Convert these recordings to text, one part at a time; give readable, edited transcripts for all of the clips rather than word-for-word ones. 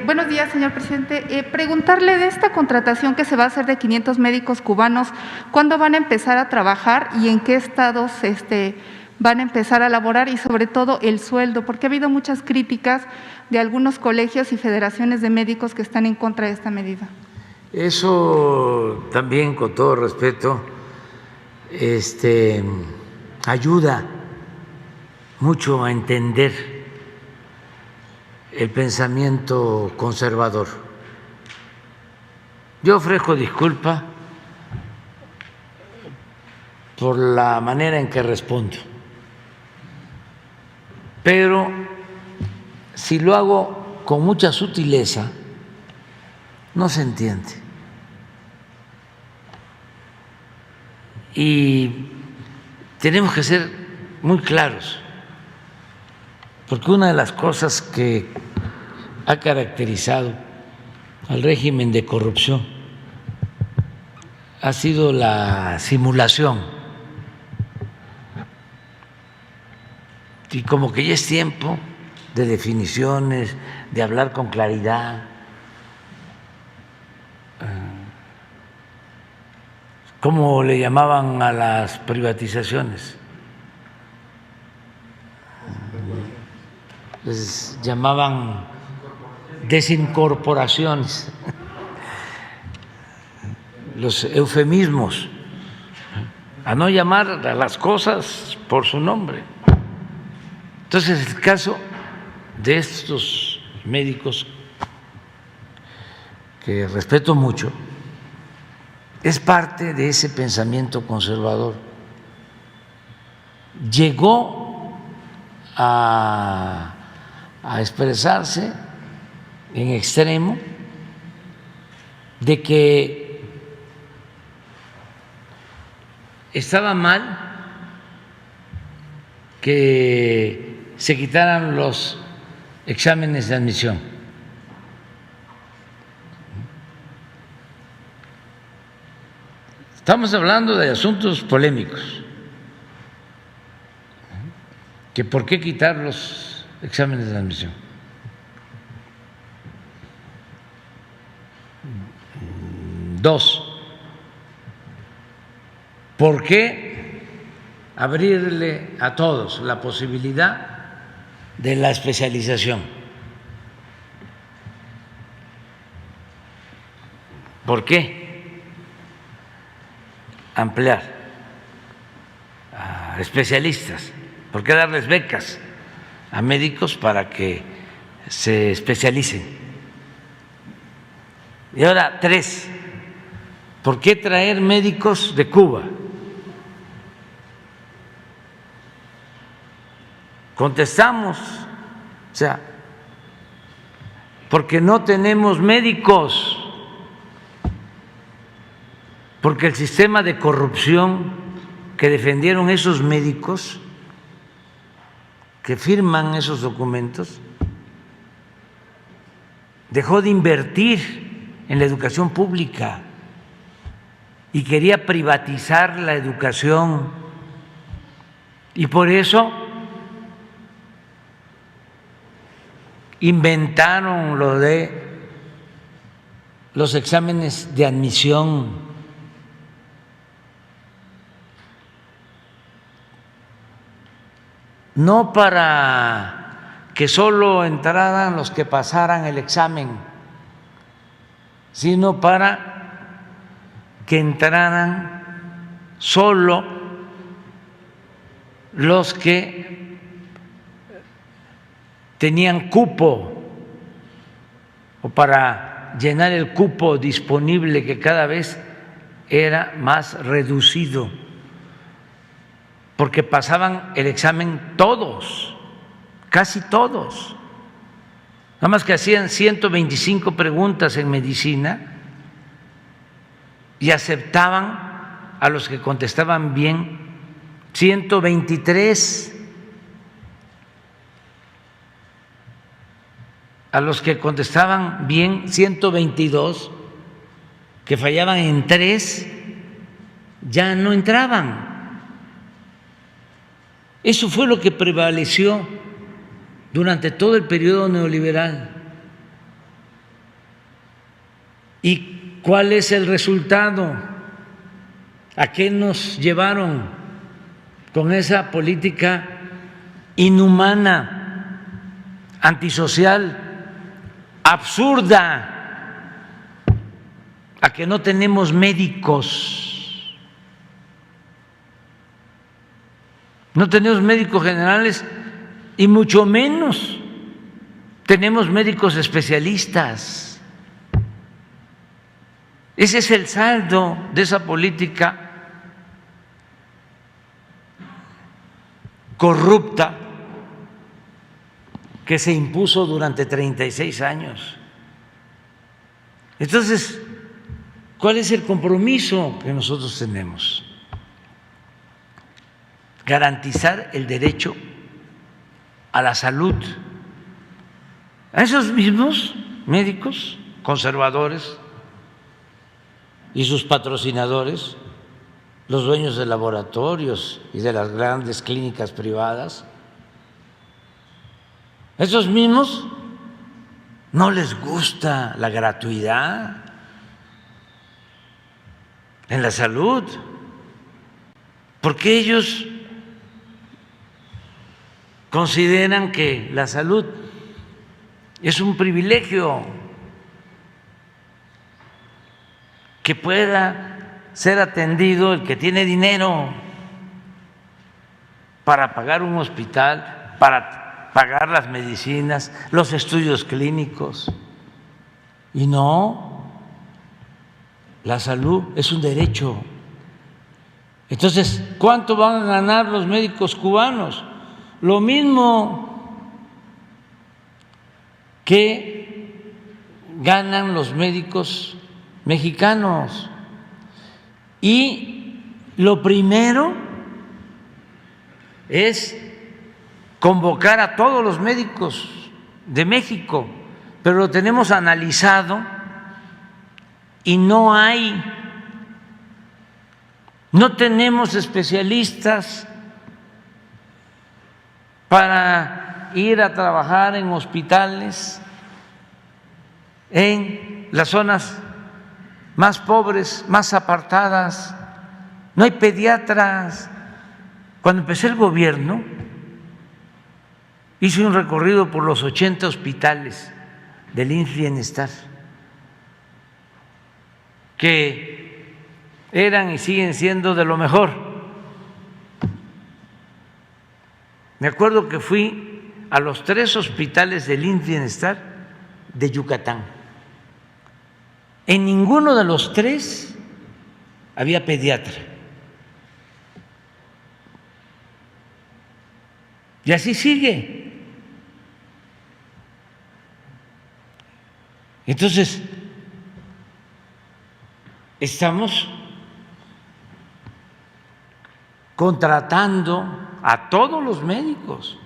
Buenos días, señor presidente. Preguntarle de esta contratación que se va a hacer de 500 médicos cubanos, ¿cuándo van a empezar a trabajar y en qué estados van a empezar a laborar? Y sobre todo el sueldo, porque ha habido muchas críticas de algunos colegios y federaciones de médicos que están en contra de esta medida. Eso también, con todo respeto, ayuda mucho a entender el pensamiento conservador. Yo ofrezco disculpa por la manera en que respondo, pero si lo hago con mucha sutileza, no se entiende. Y tenemos que ser muy claros, porque una de las cosas que ha caracterizado al régimen de corrupción ha sido la simulación. Y como que ya es tiempo de definiciones, de hablar con claridad. ¿Cómo le llamaban a las privatizaciones? Les llamaban desincorporaciones, los eufemismos, a no llamar a las cosas por su nombre. Entonces, el caso de estos médicos, que respeto mucho, es parte de ese pensamiento conservador. Llegó a expresarse en extremo de que estaba mal que se quitaran los exámenes de admisión. Estamos hablando de asuntos polémicos, que por qué quitar los exámenes de admisión. Dos, ¿por qué abrirle a todos la posibilidad de la especialización? ¿Por qué ampliar a especialistas? ¿Por qué darles becas a médicos para que se especialicen? Y ahora, tres, ¿por qué traer médicos de Cuba? Contestamos, o sea, porque no tenemos médicos, porque el sistema de corrupción que defendieron esos médicos, que firman esos documentos, dejó de invertir en la educación pública y quería privatizar la educación, y por eso inventaron lo de los exámenes de admisión. No para que solo entraran los que pasaran el examen, sino para que entraran solo los que tenían cupo, o para llenar el cupo disponible, que cada vez era más reducido, porque pasaban el examen todos, casi todos, nada más que hacían 125 preguntas en medicina y aceptaban a los que contestaban bien 123, a los que contestaban bien 122, que fallaban en 3, ya no entraban. Eso fue lo que prevaleció durante todo el periodo neoliberal. ¿Y cuál es el resultado? ¿A qué nos llevaron con esa política inhumana, antisocial, absurda? A que no tenemos médicos, no tenemos médicos generales y mucho menos tenemos médicos especialistas. Ese es el saldo de esa política corrupta que se impuso durante 36 años. Entonces, ¿cuál es el compromiso que nosotros tenemos? Garantizar el derecho a la salud. A esos mismos médicos conservadores y sus patrocinadores, los dueños de laboratorios y de las grandes clínicas privadas, esos mismos no les gusta la gratuidad en la salud, porque ellos consideran que la salud es un privilegio, que pueda ser atendido el que tiene dinero para pagar un hospital, para pagar las medicinas, los estudios clínicos. Y no, la salud es un derecho. Entonces, ¿cuánto van a ganar los médicos cubanos? Lo mismo que ganan los médicos mexicanos. Y lo primero es convocar a todos los médicos de México, pero lo tenemos analizado y no tenemos especialistas para ir a trabajar en hospitales en las zonas más pobres, más apartadas. No hay pediatras. Cuando empecé el gobierno, hice un recorrido por los 80 hospitales del IMSS Bienestar, que eran y siguen siendo de lo mejor. Me acuerdo que fui a los 3 hospitales del IMSS Bienestar de Yucatán. En ninguno de los 3 había pediatra. Y así sigue. Entonces, estamos contratando a todos los médicos,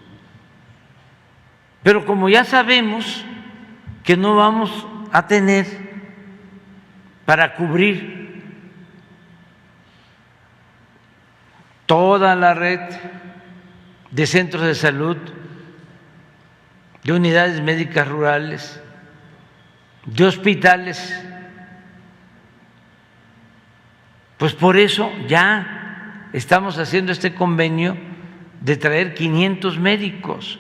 pero como ya sabemos que no vamos a tener para cubrir toda la red de centros de salud, de unidades médicas rurales, de hospitales, pues por eso ya estamos haciendo este convenio de traer 500 médicos.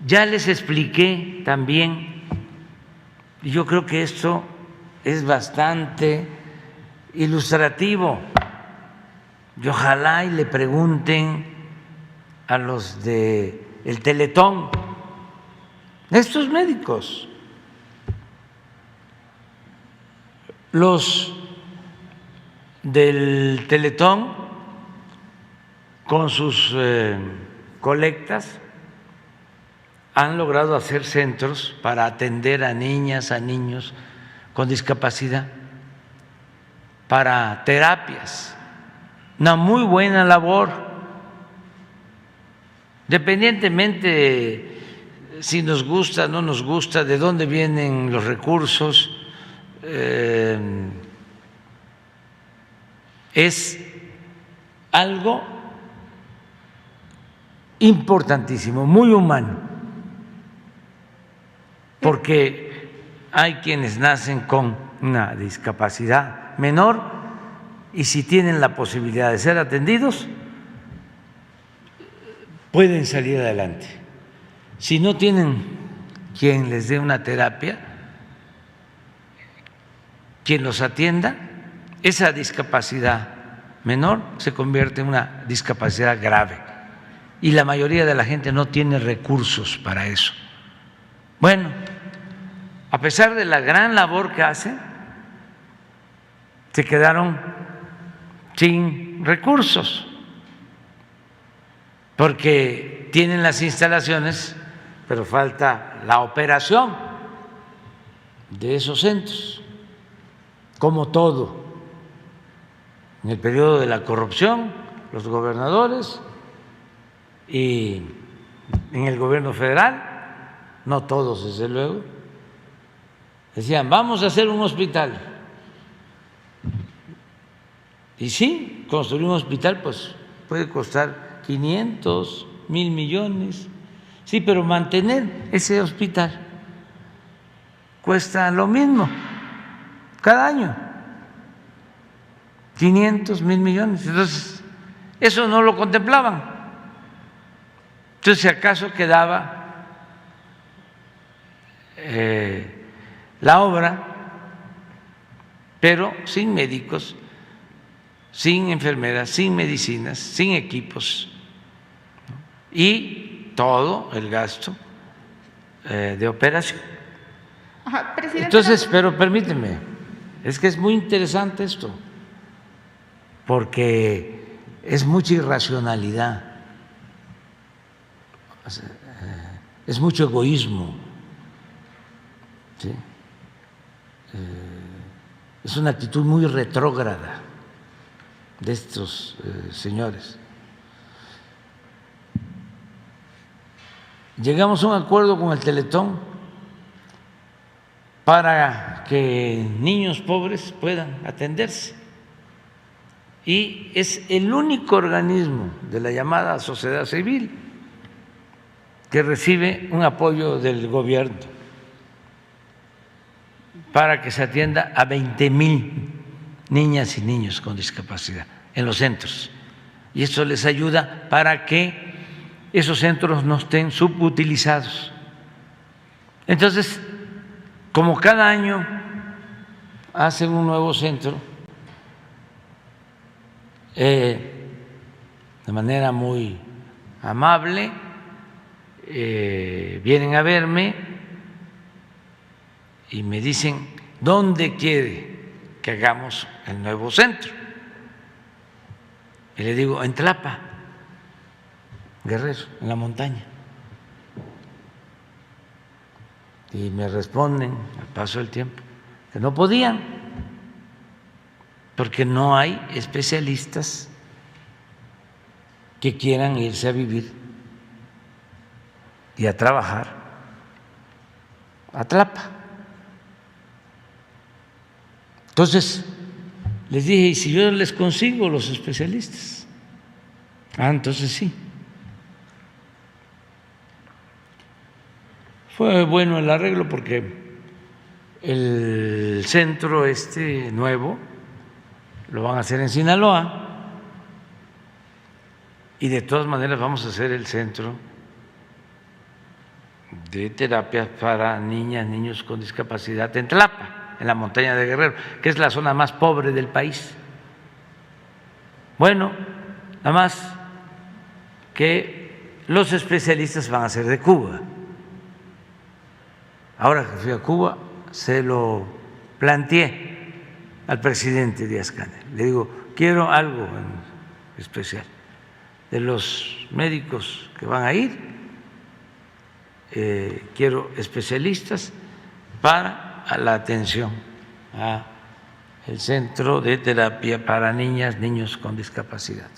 Ya les expliqué también, y yo creo que esto es bastante ilustrativo, y ojalá y le pregunten a los de el Teletón, estos médicos, los del Teletón con sus colectas han logrado hacer centros para atender a niñas, a niños con discapacidad, para terapias, una muy buena labor. Independientemente si nos gusta o no nos gusta, de dónde vienen los recursos, es algo importantísimo, muy humano, porque hay quienes nacen con una discapacidad menor y si tienen la posibilidad de ser atendidos, pueden salir adelante. Si no tienen quien les dé una terapia, quien los atienda, esa discapacidad menor se convierte en una discapacidad grave y la mayoría de la gente no tiene recursos para eso. Bueno, a pesar de la gran labor que hacen, se quedaron sin recursos porque tienen las instalaciones, pero falta la operación de esos centros. Como todo, en el periodo de la corrupción, los gobernadores y en el gobierno federal, no todos desde luego, decían vamos a hacer un hospital. Y sí, construir un hospital pues puede costar 500, 1,000 millones, sí, pero mantener ese hospital cuesta lo mismo cada año, 500, 1,000 millones. Entonces, eso no lo contemplaban. Entonces, si acaso quedaba la obra, pero sin médicos, sin enfermeras, sin medicinas, sin equipos, ¿no? Y todo el gasto de operación. Ajá, presidente. Entonces, pero permíteme, es que es muy interesante esto, porque es mucha irracionalidad, es mucho egoísmo, ¿sí? Es una actitud muy retrógrada de estos señores. Llegamos a un acuerdo con el Teletón para que niños pobres puedan atenderse y es el único organismo de la llamada sociedad civil que recibe un apoyo del gobierno para que se atienda a 20,000 niñas y niños con discapacidad en los centros. Y esto les ayuda para que esos centros no estén subutilizados. Entonces, como cada año hacen un nuevo centro, de manera muy amable, vienen a verme y me dicen dónde quiere que hagamos el nuevo centro. Y le digo, en Tlapa, Guerrero, en la montaña. Y me responden al paso del tiempo que no podían, porque no hay especialistas que quieran irse a vivir y a trabajar a Tlapa. Entonces, les dije, ¿y si yo les consigo los especialistas? Ah, entonces sí. Fue bueno el arreglo porque el centro nuevo lo van a hacer en Sinaloa y de todas maneras vamos a hacer el centro de terapia para niñas, niños con discapacidad en Tlapa, en la montaña de Guerrero, que es la zona más pobre del país. Bueno, nada más que los especialistas van a ser de Cuba. Ahora que fui a Cuba, se lo planteé al presidente Díaz-Canel. Le digo, quiero algo en especial de los médicos que van a ir, quiero especialistas para la atención al centro de terapia para niñas, niños con discapacidad.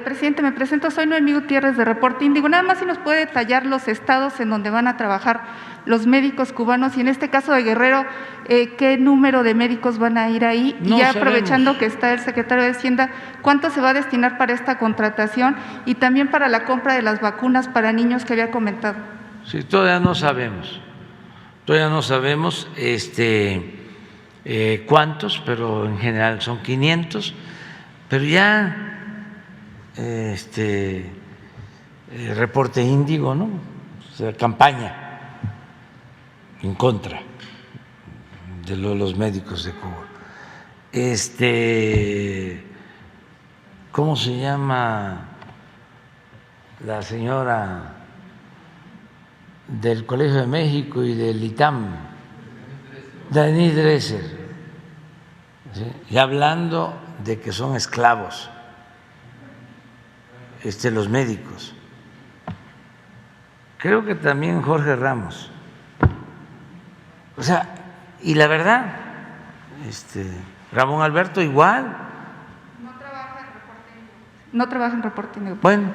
Presidente, me presento, soy Noemí Gutiérrez de Reporte Índigo. Nada más si nos puede detallar los estados en donde van a trabajar los médicos cubanos y en este caso de Guerrero, ¿qué número de médicos van a ir ahí? No y ya sabemos. Aprovechando que está el secretario de Hacienda, ¿cuánto se va a destinar para esta contratación y también para la compra de las vacunas para niños que había comentado? Sí, todavía no sabemos. cuántos, pero en general son 500, pero ya reporte índigo, ¿no? O sea, campaña en contra de los médicos de Cuba. ¿Cómo se llama la señora del Colegio de México y del ITAM? Denise Dresser, ¿sí? Y hablando de que son esclavos los médicos. Creo que también Jorge Ramos. O sea, y la verdad, Ramón Alberto igual. No trabaja en reporte negro. Bueno,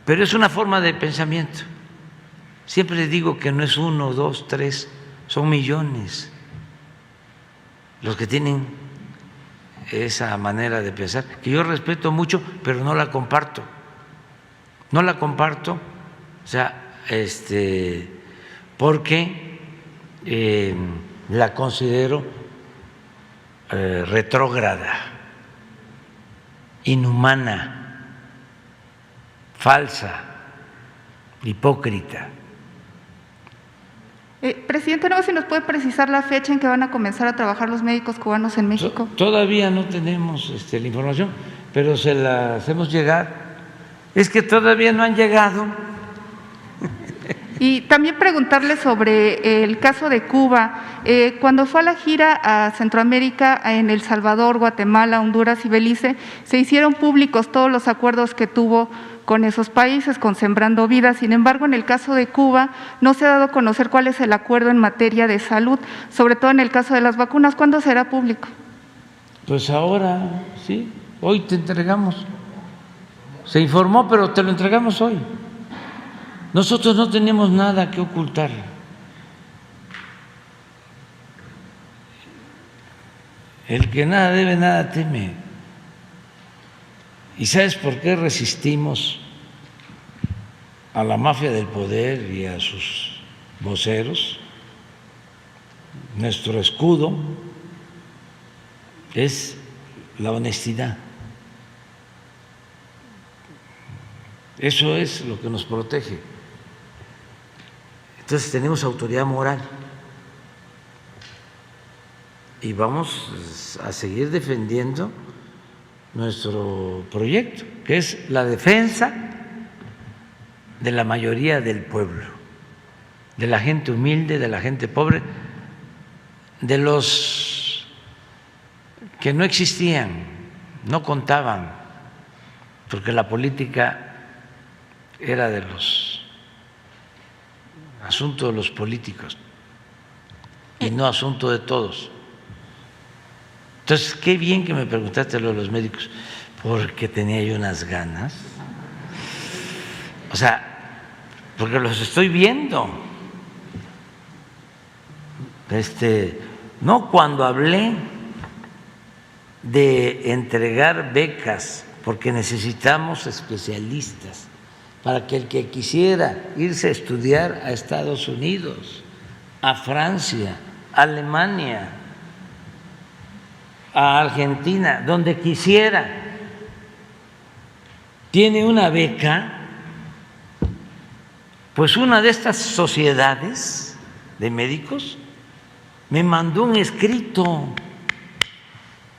pero es una forma de pensamiento. Siempre digo que no es 1, 2, 3, son millones los que tienen esa manera de pensar, que yo respeto mucho, pero no la comparto. No la comparto, o sea, porque la considero retrógrada, inhumana, falsa, hipócrita. Presidente, no sé si nos puede precisar la fecha en que van a comenzar a trabajar los médicos cubanos en México. Todavía no tenemos la información, pero se la hacemos llegar. Es que todavía no han llegado. Y también preguntarle sobre el caso de Cuba. Cuando fue a la gira a Centroamérica, en El Salvador, Guatemala, Honduras y Belice, se hicieron públicos todos los acuerdos que tuvo con esos países, con Sembrando Vida. Sin embargo, en el caso de Cuba no se ha dado a conocer cuál es el acuerdo en materia de salud, sobre todo en el caso de las vacunas. ¿Cuándo será público? Pues ahora, sí, hoy te entregamos. Se informó, pero te lo entregamos hoy. Nosotros no tenemos nada que ocultar. El que nada debe, nada teme. ¿Y sabes por qué resistimos a la mafia del poder y a sus voceros? Nuestro escudo es la honestidad. Eso es lo que nos protege. Entonces tenemos autoridad moral y vamos a seguir defendiendo nuestro proyecto, que es la defensa de la mayoría del pueblo, de la gente humilde, de la gente pobre, de los que no existían, no contaban, porque la política era de los asuntos de los políticos y no asunto de todos. Entonces, qué bien que me preguntaste lo de los médicos, porque tenía yo unas ganas. O sea, porque los estoy viendo. No cuando hablé de entregar becas, porque necesitamos especialistas para que el que quisiera irse a estudiar a Estados Unidos, a Francia, a Alemania, a Argentina, donde quisiera, tiene una beca, pues una de estas sociedades de médicos me mandó un escrito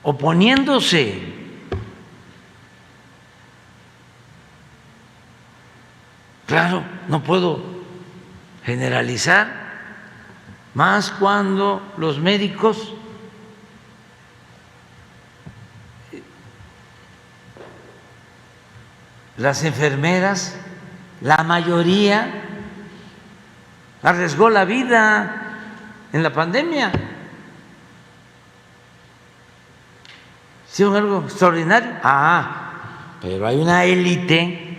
oponiéndose. Claro, no puedo generalizar, más cuando los médicos las enfermeras, la mayoría arriesgó la vida en la pandemia. ¿Hicieron algo extraordinario? Pero hay una élite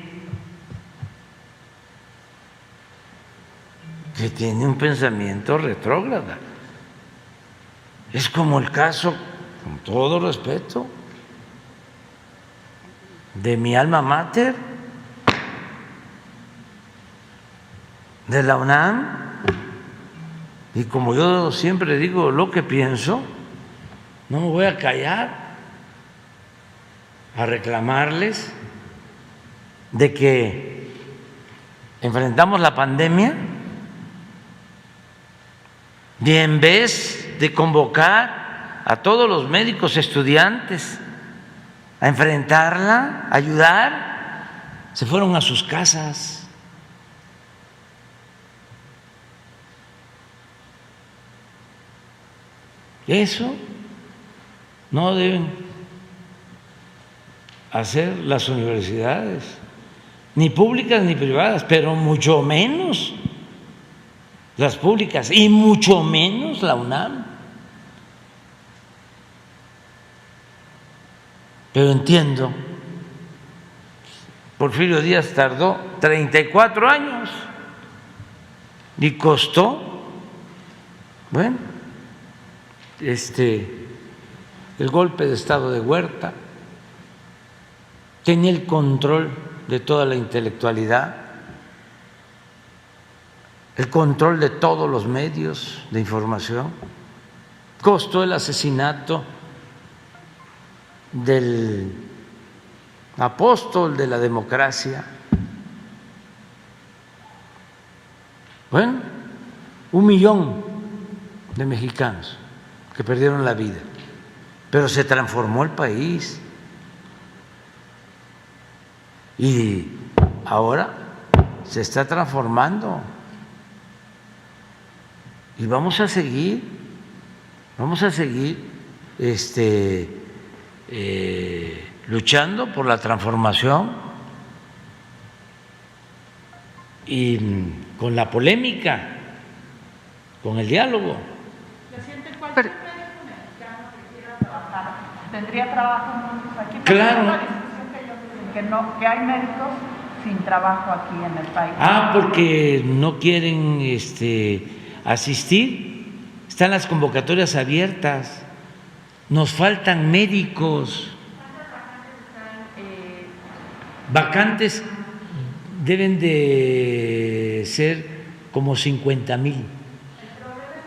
que tiene un pensamiento retrógrada. Es como el caso, con todo respeto, de mi alma mater, de la UNAM, Y como yo siempre digo lo que pienso, no me voy a callar a reclamarles de que enfrentamos la pandemia y en vez de convocar a todos los médicos estudiantes a enfrentarla, a ayudar, se fueron a sus casas. Eso no deben hacer las universidades, ni públicas ni privadas, pero mucho menos las públicas y mucho menos la UNAM. Pero entiendo, Porfirio Díaz tardó 34 años y costó, bueno, el golpe de estado de Huerta, tenía el control de toda la intelectualidad, el control de todos los medios de información, costó el asesinato del apóstol de la democracia. Bueno, 1 millón de mexicanos que perdieron la vida, pero se transformó el país y ahora se está transformando y vamos a seguir luchando por la transformación y con la polémica, con el diálogo. ¿Tendría trabajo entonces aquí? Claro. Que hay médicos sin trabajo aquí en el país. Porque no quieren asistir. Están las convocatorias abiertas. Nos faltan médicos. Vacantes deben de ser como 50,000.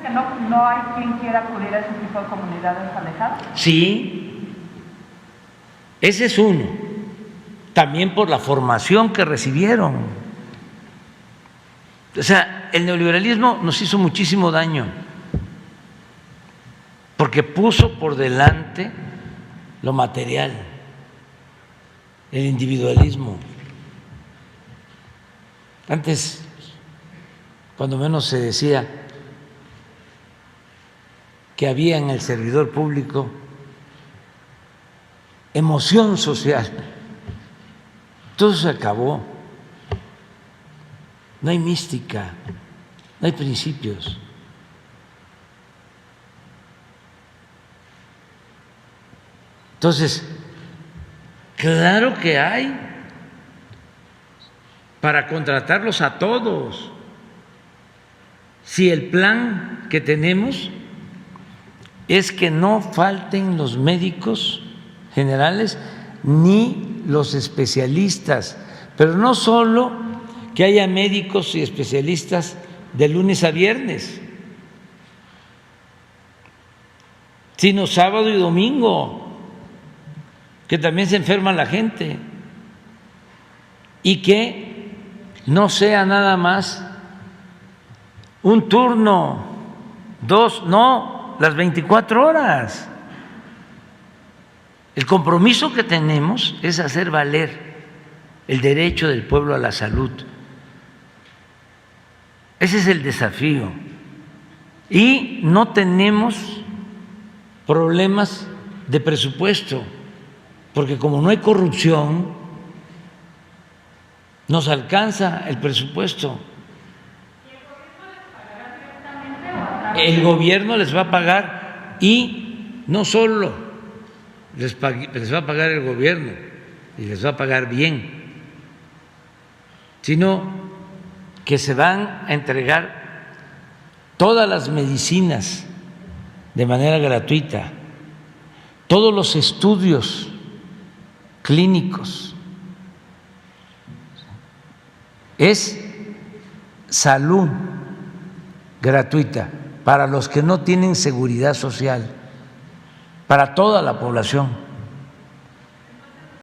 ¿Que no hay quien quiera acudir a ese tipo de comunidades alejadas? Sí, ese es uno. También por la formación que recibieron. O sea, el neoliberalismo nos hizo muchísimo daño porque puso por delante lo material, el individualismo. Antes, cuando menos se decía que había en el servidor público emoción social. Todo se acabó. No hay mística, no hay principios. Entonces, claro que hay para contratarlos a todos. Si el plan que tenemos es que no falten los médicos generales ni los especialistas, pero no solo que haya médicos y especialistas de lunes a viernes, sino sábado y domingo, que también se enferma la gente, y que no sea nada más un turno, 2, no, las 24 horas. El compromiso que tenemos es hacer valer el derecho del pueblo a la salud. Ese es el desafío. Y no tenemos problemas de presupuesto, porque como no hay corrupción, nos alcanza el presupuesto. El gobierno les va a pagar, y no solo les va a pagar el gobierno y les va a pagar bien, sino que se van a entregar todas las medicinas de manera gratuita, todos los estudios clínicos. Es salud gratuita para los que no tienen seguridad social, para toda la población.